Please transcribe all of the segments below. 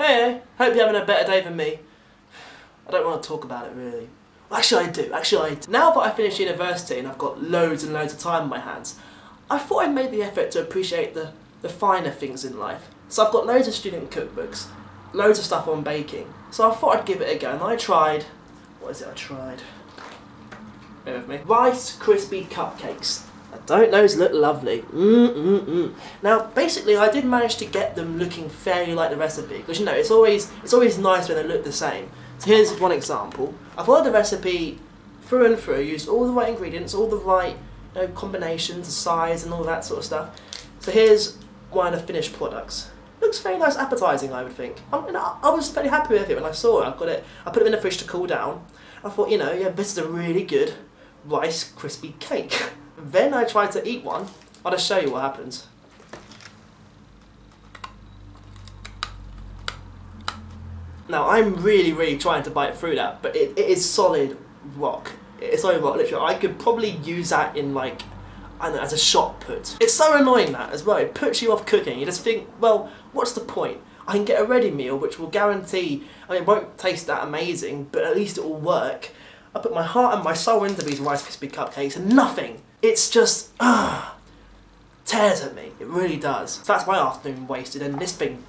Hey, hope you're having a better day than me. I don't want to talk about it really. Well, actually I do. Now that I finished university and I've got loads and loads of time on my hands, I thought I'd made the effort to appreciate the finer things in life. So I've got loads of student cookbooks, loads of stuff on baking. So I thought I'd give it a go, and I tried... What is it I tried? Bear with me. Rice Krispie cupcakes. I don't those look lovely. Now, basically, I did manage to get them looking fairly like the recipe, because you know it's always nice when they look the same. So here's one example. I followed the recipe through and through, used all the right ingredients, all the right combinations, the size, and all that sort of stuff. So here's one of the finished products. Looks very nice, appetizing, I would think. I was fairly happy with it when I saw it. I put it in the fridge to cool down. I thought, yeah, this is a really good Rice Krispie cake. Then I tried to eat one. I'll just show you what happens. Now I'm really trying to bite through that, but it is solid rock. It's solid rock, literally. I could probably use that in like, I don't know, as a shot put. It's so annoying that as well. It puts you off cooking. You just think, well, what's the point? I can get a ready meal which will guarantee, it won't taste that amazing, but at least it will work. I put my heart and my soul into these Rice Krispie cupcakes and nothing. It's just, tears at me. It really does. So that's my afternoon wasted, and this thing,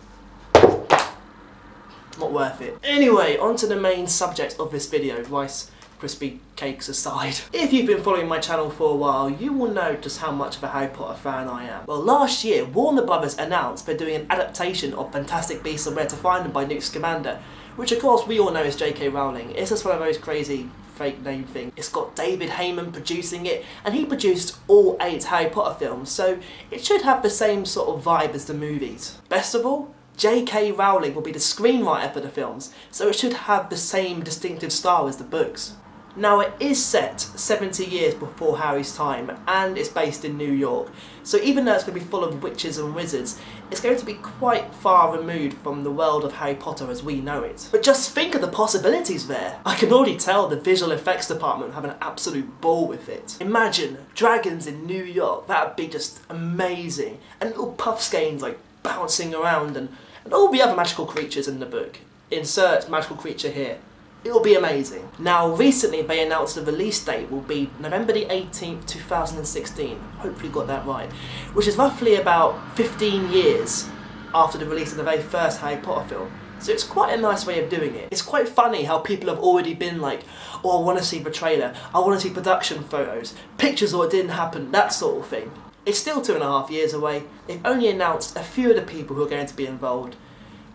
not worth it. Anyway, on to the main subject of this video, Rice Krispie cakes aside. If you've been following my channel for a while, you will know just how much of a Harry Potter fan I am. Well, last year, Warner Brothers announced they're doing an adaptation of Fantastic Beasts and Where to Find Them by Newt Scamander, which of course we all know is J.K. Rowling. It's just one of those crazy fake name thing. It's got David Heyman producing it, and he produced all 8 Harry Potter films, so it should have the same sort of vibe as the movies. Best of all, J.K. Rowling will be the screenwriter for the films, so it should have the same distinctive style as the books. Now it is set 70 years before Harry's time, and it's based in New York, so even though it's going to be full of witches and wizards, it's going to be quite far removed from the world of Harry Potter as we know it. But just think of the possibilities there! I can already tell the visual effects department have an absolute ball with it. Imagine dragons in New York, that would be just amazing, and little puff skeins like bouncing around, and all the other magical creatures in the book. Insert magical creature here. It'll be amazing. Now recently they announced the release date will be November the 18th, 2016. Hopefully got that right. Which is roughly about 15 years after the release of the very first Harry Potter film. So it's quite a nice way of doing it. It's quite funny how people have already been like, oh, I want to see the trailer, I want to see production photos, pictures of what didn't happen, that sort of thing. It's still 2.5 years away. They've only announced a few of the people who are going to be involved.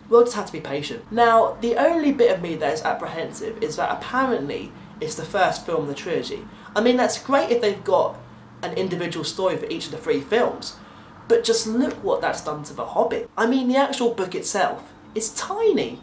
We'll just have to be patient. Now, the only bit of me that is apprehensive is that apparently it's the first film in the trilogy. I mean, that's great if they've got an individual story for each of the 3 films, but just look what that's done to The Hobbit. I mean, the actual book itself is tiny.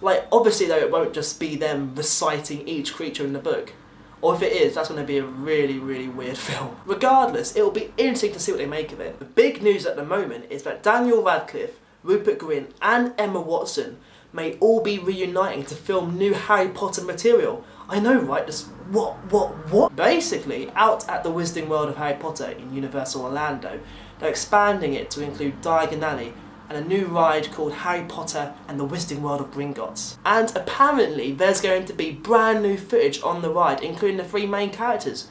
Like, obviously though, it won't just be them reciting each creature in the book. Or if it is, that's going to be a really weird film. Regardless, it will be interesting to see what they make of it. The big news at the moment is that Daniel Radcliffe, Rupert Grint and Emma Watson may all be reuniting to film new Harry Potter material. I know, right? Just what? Basically, out at the Wizarding World of Harry Potter in Universal Orlando, they're expanding it to include Diagon Alley and a new ride called Harry Potter and the Wizarding World of Gringotts. And apparently there's going to be brand new footage on the ride, including the 3 main characters.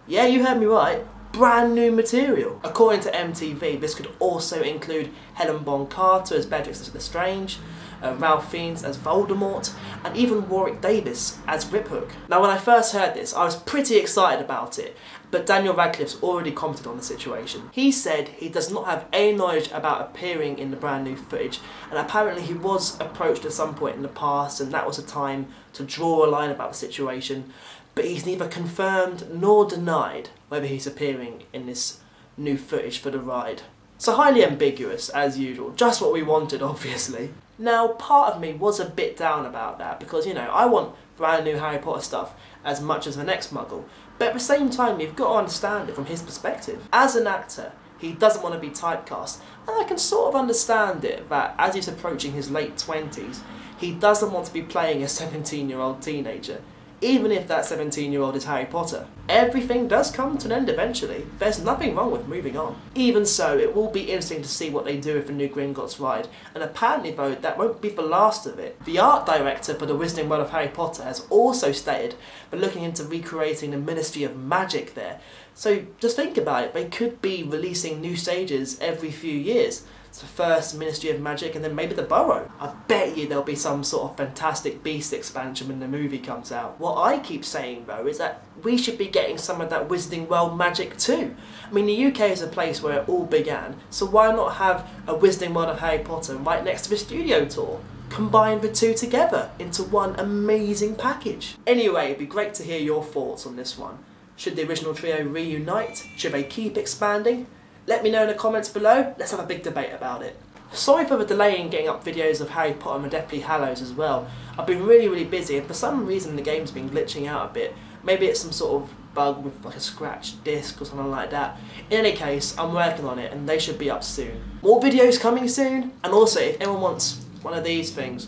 Yeah, you heard me right. Brand new material. According to MTV, this could also include Helen Bonham Carter as Bellatrix Lestrange, Ralph Fiennes as Voldemort, and even Warwick Davis as Griphook. Now when I first heard this, I was pretty excited about it, but Daniel Radcliffe's already commented on the situation. He said he does not have any knowledge about appearing in the brand new footage, and apparently he was approached at some point in the past, and that was a time to draw a line about the situation, but he's neither confirmed nor denied whether he's appearing in this new footage for the ride. So highly ambiguous, as usual, just what we wanted, obviously. Now, part of me was a bit down about that, because, I want brand new Harry Potter stuff as much as the next Muggle, but at the same time, you've got to understand it from his perspective. As an actor, he doesn't want to be typecast, and I can sort of understand it, that as he's approaching his late 20s, he doesn't want to be playing a 17-year-old teenager. even if that 17-year-old is Harry Potter. Everything does come to an end eventually. There's nothing wrong with moving on. Even so, it will be interesting to see what they do with the new Gringotts ride, and apparently though, that won't be the last of it. The art director for the Wizarding World of Harry Potter has also stated they're looking into recreating the Ministry of Magic there. So just think about it, they could be releasing new stages every few years. So first Ministry of Magic and then maybe the Burrow. I bet you there'll be some sort of Fantastic Beasts expansion when the movie comes out. What I keep saying though is that we should be getting some of that Wizarding World magic too. I mean, the UK is a place where it all began, so why not have a Wizarding World of Harry Potter right next to the studio tour? Combine the two together into one amazing package. Anyway, it'd be great to hear your thoughts on this one. Should the original trio reunite? Should they keep expanding? Let me know in the comments below, let's have a big debate about it. Sorry for the delay in getting up videos of Harry Potter and the Deathly Hallows as well. I've been really busy and for some reason the game's been glitching out a bit. Maybe it's some sort of bug with like a scratched disc or something like that. In any case, I'm working on it and they should be up soon. More videos coming soon, and also if anyone wants one of these things,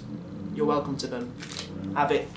you're welcome to them. Have it.